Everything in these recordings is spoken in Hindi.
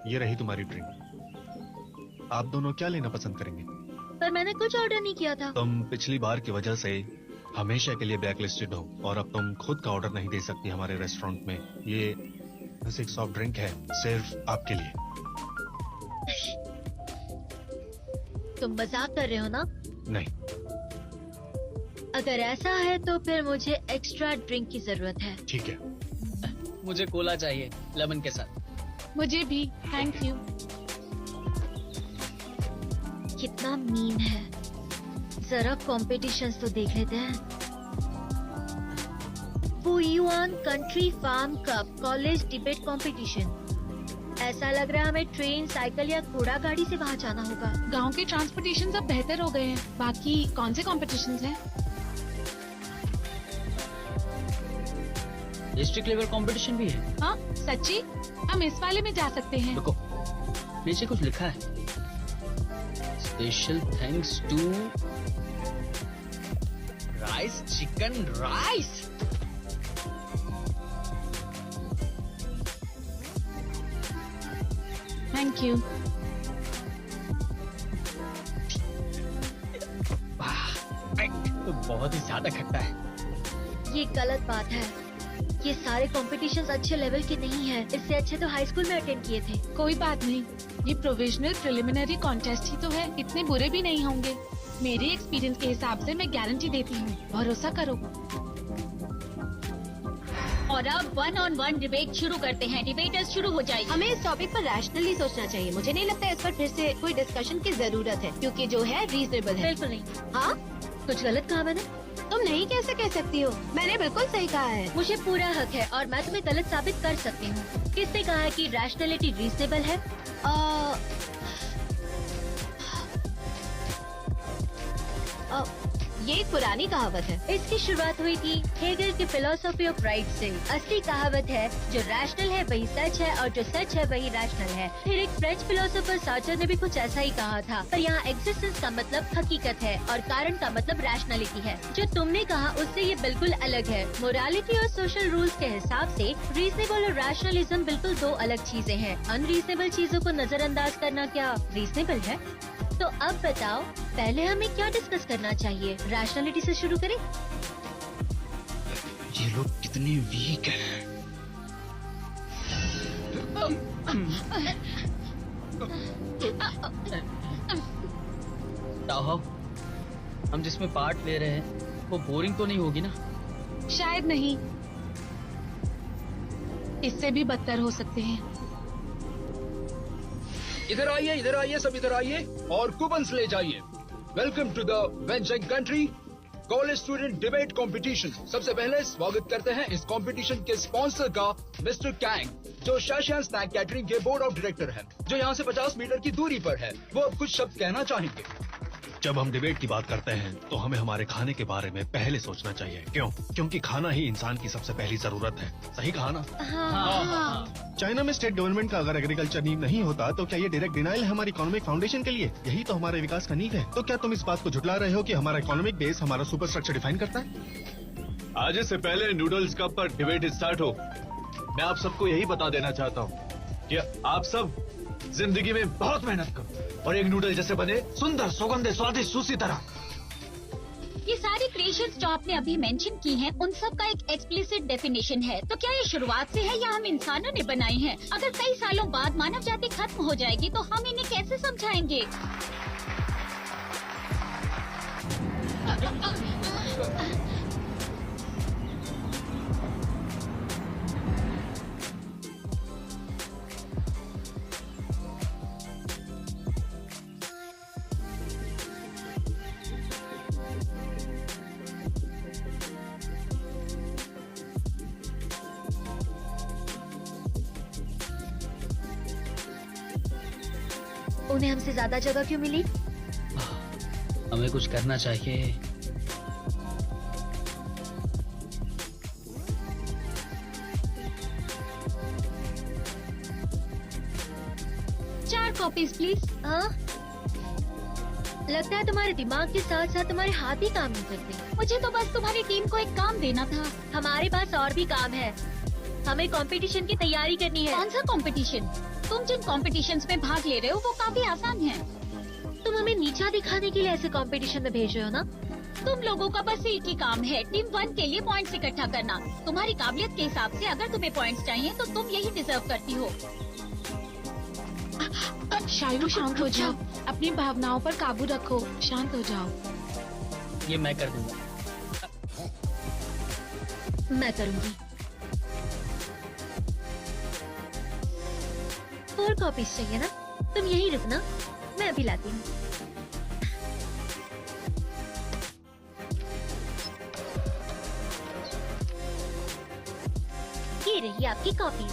ये रही तुम्हारी ड्रिंक। आप दोनों क्या लेना पसंद करेंगे? पर मैंने कुछ ऑर्डर नहीं किया था। तुम पिछली बार की वजह से हमेशा के लिए ब्लैक लिस्टेड हो और अब तुम खुद का ऑर्डर नहीं दे सकती हमारे रेस्टोरेंट में। ये बस एक सॉफ्ट ड्रिंक है, सिर्फ आपके लिए। तुम मजाक कर रहे हो ना? नहीं। अगर ऐसा है तो फिर मुझे एक्स्ट्रा ड्रिंक की जरूरत है। ठीक है। मुझे कोला चाहिए लेमन के साथ। मुझे भी, थैंक यू। कितना मीन है। जरा कॉम्पिटिशन्स तो देख लेते हैं। पुयुआन country farm cup college debate competition. ऐसा लग रहा है हमें ट्रेन, साइकिल या घोड़ा गाड़ी से वहाँ जाना होगा। गांव के ट्रांसपोर्टेशन अब बेहतर हो गए हैं। बाकी कौन से कॉम्पिटिशन्स हैं? डिस्ट्रिक्ट लेवल कंपटीशन भी है। हाँ सच्ची? हम इस वाले में जा सकते हैं। रुको, नीचे कुछ लिखा है। Special thanks to rice chicken rice. Thank you. तो बहुत ही ज्यादा खट्टा है। ये गलत बात है। ये सारे कॉम्पिटिशन्स अच्छे लेवल के नहीं है। इससे अच्छे तो हाई स्कूल में अटेंड किए थे। कोई बात नहीं, ये प्रोविजनल प्रिलिमिनरी कॉन्टेस्ट ही तो है, इतने बुरे भी नहीं होंगे। मेरे एक्सपीरियंस के हिसाब से मैं गारंटी देती हूँ, भरोसा करो। और अब 1-on-1 डिबेट शुरू करते हैं। डिबेटर्स शुरू हो जाइए। हमें इस टॉपिक पर रैशनली सोचना चाहिए। मुझे नहीं लगता इस पर फिर से कोई डिस्कशन की जरूरत है, क्योंकि जो है रीजनेबल है। बिल्कुल नहीं। हाँ, कुछ गलत कहा मैंने? तुम नहीं कैसे कह सकती हो? मैंने बिल्कुल सही कहा है। मुझे पूरा हक है और मैं तुम्हें गलत साबित कर सकती हूँ। किसने कहा है कि रैशनैलिटी रीजनेबल है? ये एक पुरानी कहावत है। इसकी शुरुआत हुई थी हेगल की फिलोसॉफी ऑफ राइट से। असली कहावत है जो रैशनल है वही सच है और जो सच है वही रैशनल है। फिर एक फ्रेंच फिलोसोफर सार्टर ने भी कुछ ऐसा ही कहा था। पर यहाँ एग्जिस्टेंस का मतलब हकीकत है और कारण का मतलब रैशनैलिटी है। जो तुमने कहा उससे ये बिल्कुल अलग है। मोरालिटी और सोशल रूल्स के हिसाब से रीजनेबल और रैशनलिज्म बिल्कुल दो अलग चीजें हैं। अनरीजनेबल चीजों को नजरअंदाज करना क्या रीजनेबल है? तो अब बताओ, पहले हमें क्या डिस्कस करना चाहिए? रैशनैलिटी से शुरू करें? ये लोग कितने वीक हैं। ताहो, हम जिसमें पार्ट ले रहे हैं वो बोरिंग तो नहीं होगी ना? शायद नहीं, इससे भी बदतर हो सकते हैं। इधर आइए, सब इधर आइए और कूपन्स ले जाइए। Welcome to the venture country college student debate competition. सबसे पहले स्वागत करते हैं इस कंपटीशन के स्पॉन्सर का, मिस्टर कैंग, जो शाशियान स्नैक कैटरिंग के बोर्ड ऑफ डायरेक्टर हैं, जो यहाँ से 50 मीटर की दूरी पर है। वो अब कुछ शब्द कहना चाहेंगे। जब हम डिबेट की बात करते हैं तो हमें हमारे खाने के बारे में पहले सोचना चाहिए। क्यों? क्योंकि खाना ही इंसान की सबसे पहली जरूरत है। सही कहा ना? हाँ। चाइना में स्टेट गवर्नमेंट का अगर एग्रीकल्चर नींव नहीं होता तो क्या ये डायरेक्ट डिनाइल है हमारी इकोनॉमिक फाउंडेशन के लिए? यही तो हमारे विकास का नींव है। तो क्या तुम इस बात को झुठला रहे हो कि हमारा इकोनॉमिक बेस हमारा सुपर स्ट्रक्चर डिफाइन करता है? आज से पहले नूडल्स कप पर डिबेट स्टार्ट हो, मैं आप सबको यही बता देना चाहता हूँ कि आप सब जिंदगी में बहुत मेहनत करो और एक नूडल जैसे बने सुंदर, सुगंधित, स्वादिष्ट, सूसी तरह। ये सारी क्रिएशंस जो आपने अभी मेंशन की हैं, उन सब का एक एक्सप्लिसिट डेफिनेशन है। तो क्या ये शुरुआत से है या हम इंसानों ने बनाई है? अगर कई सालों बाद मानव जाति खत्म हो जाएगी तो हम इन्हें कैसे समझाएंगे? उन्हें हमसे ज्यादा जगह क्यों मिली? हमें कुछ करना चाहिए। चार कॉपीज प्लीज। हाँ? लगता है तुम्हारे दिमाग के साथ साथ तुम्हारे हाथ भी काम नहीं करते। मुझे तो बस तुम्हारी टीम को एक काम देना था। हमारे पास और भी काम है। हमें कंपटीशन की तैयारी करनी है। कौन सा कंपटीशन? तुम जिन कॉम्पिटिशन्स में भाग ले रहे हो वो काफी आसान है। तुम हमें नीचा दिखाने के लिए ऐसे कंपटीशन में भेज रहे हो ना? तुम लोगों का बस एक ही काम है, टीम 1 के लिए पॉइंट्स इकट्ठा करना। तुम्हारी काबिलियत के हिसाब से अगर तुम्हें पॉइंट्स चाहिए तो तुम यही डिजर्व करती हो। शायू शांत हो जाओ, अपनी भावनाओं पर काबू रखो, शांत हो जाओ। ये मैं कर दूंगा। मैं करूंगी। 4 कॉपीज चाहिए ना? तुम यही रुकना, मैं अभी लाती हूँ। ये रही आपकी कॉपी।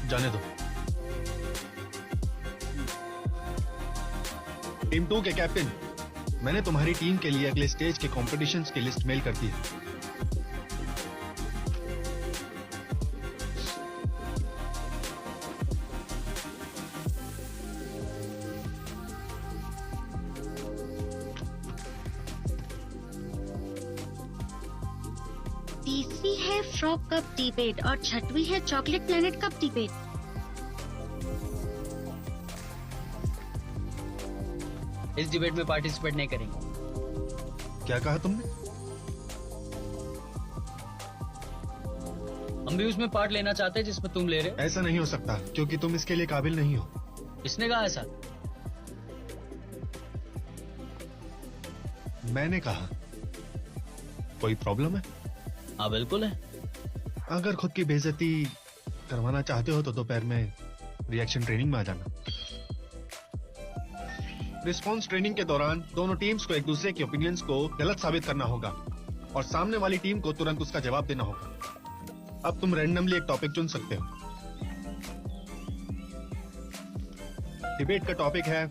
जाने दो। टीम 2 के कैप्टन, मैंने तुम्हारी टीम के लिए अगले स्टेज के कॉम्पिटिशन्स की लिस्ट मेल कर दी है। तीसरी है फ्रॉग कप डिबेट और छठवीं है चॉकलेट प्लेनेट कप डिबेट। इस डिबेट में पार्टिसिपेट नहीं करेंगे। क्या कहा तुमने? हम भी उसमें पार्ट लेना चाहते हैं जिसमें तुम ले रहे हो। ऐसा नहीं हो सकता क्योंकि तुम इसके लिए काबिल नहीं हो। किसने कहा ऐसा? मैंने कहा। कोई प्रॉब्लम है? हाँ बिल्कुल है। अगर खुद की बेइज्जती करवाना चाहते हो तो दोपहर में रिएक्शन ट्रेनिंग में आ जाना। रिस्पॉन्स ट्रेनिंग के दौरान दोनों टीम्स को एक दूसरे के ओपिनियंस को गलत साबित करना होगा और सामने वाली टीम को तुरंत उसका जवाब देना होगा। अब तुम रैंडमली एक टॉपिक चुन सकते हो। डिबेट का टॉपिक है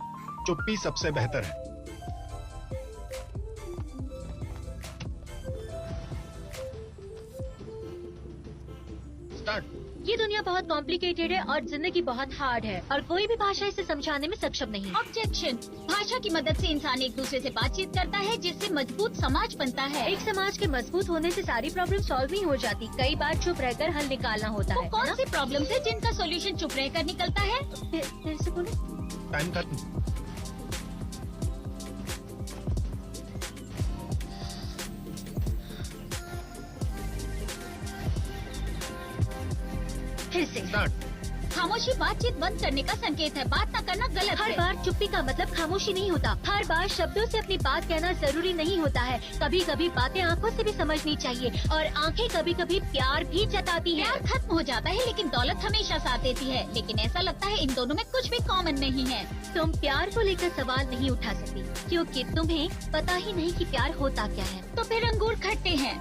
चुप्पी सबसे बेहतर है। स्टार्ट। ये दुनिया बहुत कॉम्प्लिकेटेड है और जिंदगी बहुत हार्ड है और कोई भी भाषा इसे समझाने में सक्षम नहीं है। ऑब्जेक्शन। भाषा की मदद से इंसान एक दूसरे से बातचीत करता है जिससे मजबूत समाज बनता है। एक समाज के मजबूत होने से सारी प्रॉब्लम सॉल्व नहीं हो जाती, कई बार चुप रहकर हल निकालना होता वो है। कौन सी प्रॉब्लम्स है जिनका सॉल्यूशन चुप रहकर निकलता है? फिर से बोलो। टाइम खत्म। फिर से। स्टार्ट। खामोशी बातचीत बंद करने का संकेत है। बात न करना गलत हर है। बार चुप्पी का मतलब खामोशी नहीं होता। हर बार शब्दों से अपनी बात कहना जरूरी नहीं होता है। कभी कभी बातें आंखों से भी समझनी चाहिए और आंखें कभी कभी प्यार भी जताती है। प्यार खत्म हो जाता है लेकिन दौलत हमेशा साथ देती है। लेकिन ऐसा लगता है इन दोनों में कुछ भी कॉमन नहीं है। तुम प्यार को लेकर सवाल नहीं उठा सकती क्योंकि तुम्हें पता ही नहीं कि प्यार होता क्या है। तो फिर अंगूर खट्टे हैं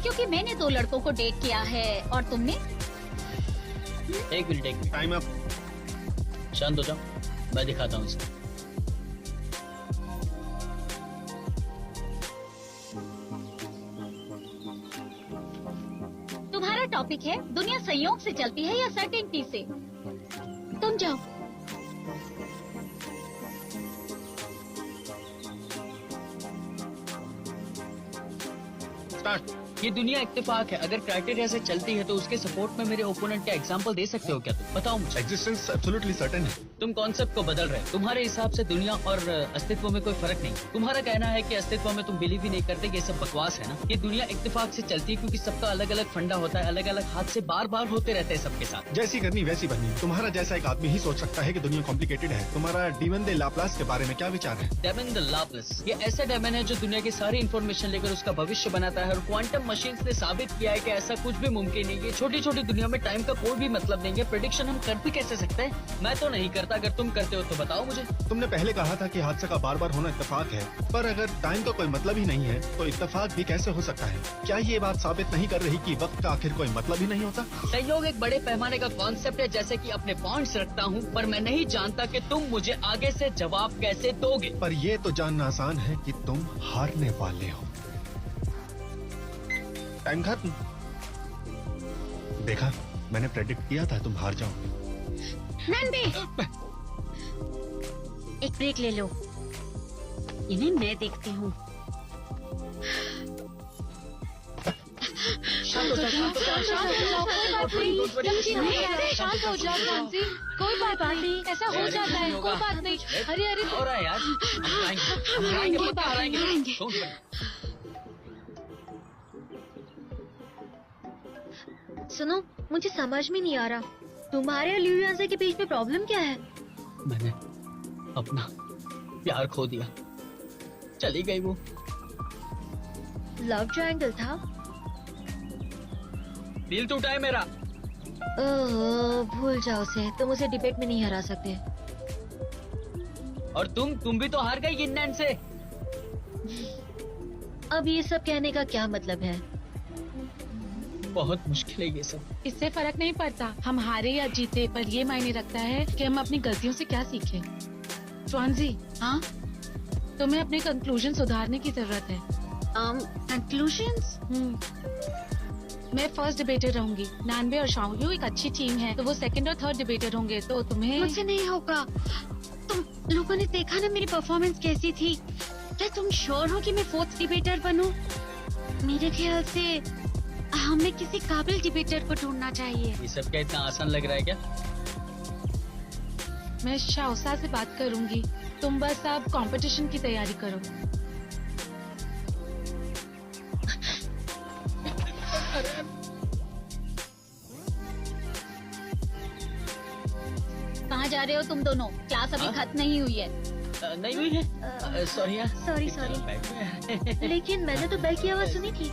क्योंकि मैंने 2 लड़कों को डेट किया है और तुमने? एक मिनट। Time up. शांत हो जाओ, मैं दिखाता हूँ इसको। तुम्हारा टॉपिक है दुनिया संयोग से चलती है या सर्टेनिटी से? तुम जाओ। स्टार्ट। ये दुनिया इत्तेफाक है। अगर क्राइटेरिया से चलती है तो उसके सपोर्ट में मेरे ओपोनेंट का एग्जांपल दे सकते हो क्या तुम? बताओ मुझे। एग्जिस्टेंस एब्सोल्युटली सर्टेन है। तुम कॉन्सेप्ट को बदल रहे हो। तुम्हारे हिसाब से दुनिया और अस्तित्व में कोई फर्क नहीं। तुम्हारा कहना है कि अस्तित्व में तुम बिलीव ही नहीं करते। ये सब बकवास है ना। ये दुनिया इत्तेफाक से चलती है क्योंकि सबका अलग अलग फंडा होता है। अलग अलग हादसे बार बार होते रहते हैं सबके साथ। जैसी करनी वैसी बननी। तुम्हारा जैसा एक आदमी ही सोच सकता है कि दुनिया कॉम्प्लिकेटेड है। तुम्हारा डीमन दे लाप्लास के बारे में क्या विचार है? डेमन द लाप्लास ये ऐसा डेमन है जो दुनिया की सारी इन्फॉर्मेशन लेकर उसका भविष्य बनाता है और क्वांटम मशीन्स ने साबित किया है कि ऐसा कुछ भी मुमकिन नहीं है। छोटी छोटी दुनिया में टाइम का कोई भी मतलब नहीं है। प्रेडिक्शन हम कर भी कैसे सकते हैं? मैं तो नहीं करता। अगर तुम करते हो तो बताओ मुझे। तुमने पहले कहा था कि हादसे का बार बार होना इत्तेफाक है, पर अगर टाइम का कोई मतलब ही नहीं है तो इत्तेफाक भी कैसे हो सकता है? क्या ये बात साबित नहीं कर रही कि वक्त का आखिर कोई मतलब ही नहीं होता? संयोग एक बड़े पैमाने का कॉन्सेप्ट है। जैसे कि अपने पॉइंट्स रखता हूँ पर मैं नहीं जानता कि तुम मुझे आगे से जवाब कैसे दोगे। पर ये तो जानना आसान है कि तुम हारने वाले हो। टाइम खत्म। देखा, मैंने प्रेडिक्ट किया था तुम हार जाओगे। नंदे, एक ब्रेक ले लो। इन्हें मैं देखती हूँ। शांत हो जाओ, शांत हो जाओ, शांत हो जाओ। कोई बात नहीं, शांत हो जाओ फ्रांसी, कोई बात नहीं, ऐसा हो जाता है, कोई बात नहीं। अरे अरे हो रहा है यार, हम हराएंगे, पक्का हराएंगे। Don't worry। सुनो, मुझे समझ में नहीं आ रहा तुम्हारे और ल्यूयांसे के बीच में प्रॉब्लम क्या है? मैंने अपना प्यार खो दिया, चली गई वो। लव ट्रायंगल था? दिल टूटा है मेरा। ओह, भूल जाओ उसे, तुम उसे डिबेट में नहीं हरा सकते। और तुम भी तो हार गई गिनन से। अब ये सब कहने का क्या मतलब है? बहुत मुश्किल है ये सब। इससे फर्क नहीं पड़ता हम हारे या जीते, पर ये मायने रखता है कि हम अपनी गलतियों से क्या सीखे। स्वांजी, हाँ, तुम्हें अपने कंक्लूजन सुधारने की जरूरत है। कंक्लूजन्स? मैं फर्स्ट डिबेटर रहूंगी, नानबे और शाओयू एक अच्छी टीम है, तो वो सेकंड और थर्ड डिबेटर होंगे, तो तुम्हें। मुझसे नहीं होगा। तुम लोगों ने देखा ना मेरी परफॉर्मेंस कैसी थी। क्या तुम श्योर हो कि मैं फोर्थ डिबेटर बनूं? मेरे ख्याल से हमें किसी काबिल डिबेटर को ढूंढना चाहिए। ये सब क्या इतना आसान लग रहा है क्या? मैं शाओसा से बात करूंगी, तुम बस अब कंपटीशन की तैयारी करो। कहाँ जा रहे हो तुम दोनों? क्लास अभी खत्म नहीं हुई है। नहीं हुई है, सॉरी यार। सॉरी। लेकिन मैंने तो बेल की आवाज सुनी थी।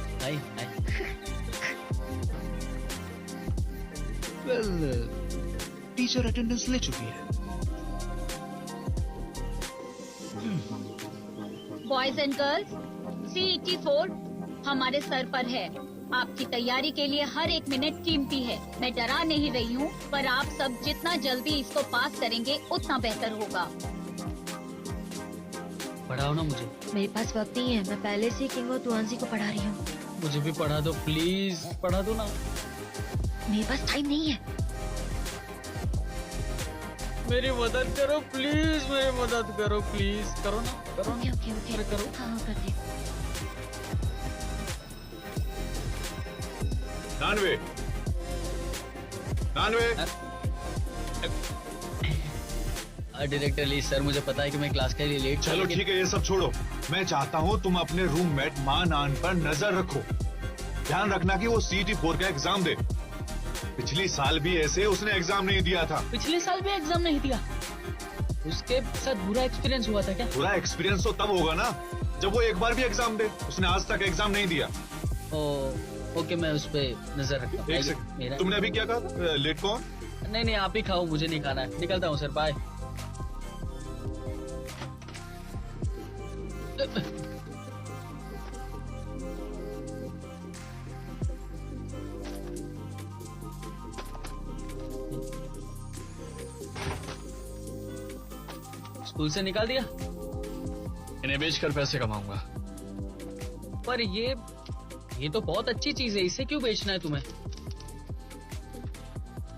टीचर अटेंडेंस ले चुकी है। बॉयज एंड गर्ल्स, CET 4 हमारे सर पर है। आपकी तैयारी के लिए हर एक मिनट कीमती है। मैं डरा नहीं रही हूँ, पर आप सब जितना जल्दी इसको पास करेंगे उतना बेहतर होगा। पढ़ाओ ना मुझे। मेरे पास वक्त नहीं है, मैं पहले से किंग और तुआंजी को पढ़ा रही हूँ। मुझे भी पढ़ा दो प्लीज, पढ़ा दो ना। मेरे पास टाइम नहीं है। मेरी मदद करो प्लीज, मेरी मदद करो प्लीज, करो ना, करो ना। ओके अरे करो। हाँ करते। नानवे डायरेक्टर ली सर, मुझे पता है कि मैं क्लास के लिए लेट। चलो ठीक है, ये सब छोड़ो। मैं चाहता हूँ तुम अपने रूममेट मानान पर नजर रखो। ध्यान रखना कि वो CET 4 का एग्जाम दे। पिछली साल भी ऐसे उसने एग्जाम नहीं दिया था। पिछले साल भी एग्जाम नहीं दिया? उसके साथ बुरा एक्सपीरियंस हुआ था क्या? बुरा एक्सपीरियंस तो तब होगा ना जब वो एक बार भी एग्जाम दे। उसने आज तक एग्जाम नहीं दिया। ओके, मैं उस पे नजर रखता हूँ। एक सेकंड, तुमने अभी क्या कहा? लेट कौन? नहीं, आप ही खाओ, मुझे नहीं खाना है। निकलता हूँ सर, बाय। स्कूल से निकाल दिया? इन्हें बेचकर पैसे कमाऊंगा। पर ये तो बहुत अच्छी चीज है, इसे क्यों बेचना है तुम्हें?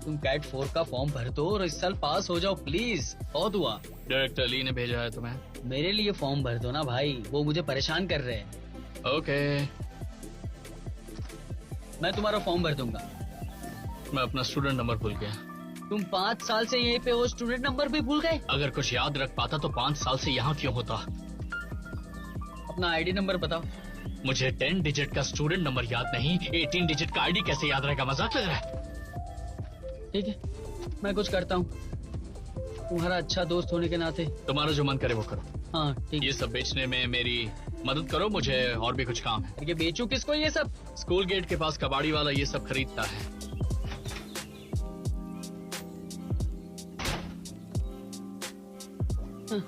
तुम कैट 4 का फॉर्म भर दो और इस साल पास हो जाओ प्लीज। बहुत हुआ। डायरेक्टर ली ने भेजा है तुम्हें। मेरे लिए फॉर्म भर दो ना भाई, वो मुझे परेशान कर रहे हैं। ओके, मैं तुम्हारा फॉर्म भर दूंगा। मैं अपना स्टूडेंट नंबर भूल गया। तुम 5 साल से यहीं पे हो, स्टूडेंट नंबर भी भूल गए? अगर कुछ याद रख पाता तो 5 साल से यहाँ क्यों होता? अपना ID नंबर बताओ। मुझे 10 डिजिट का स्टूडेंट नंबर याद नहीं, 18 डिजिट का ID कैसे याद रहेगा? मजाक लग रहा है? ठीक है, मैं कुछ करता हूँ, तुम्हारा अच्छा दोस्त होने के नाते। तुम्हारा जो मन करे वो करो। हाँ ठीक ये है। सब बेचने में मेरी मदद करो, मुझे और भी कुछ काम है। ये बेचूं किसको ये सब? स्कूल गेट के पास कबाड़ी वाला ये सब खरीदता है। हाँ,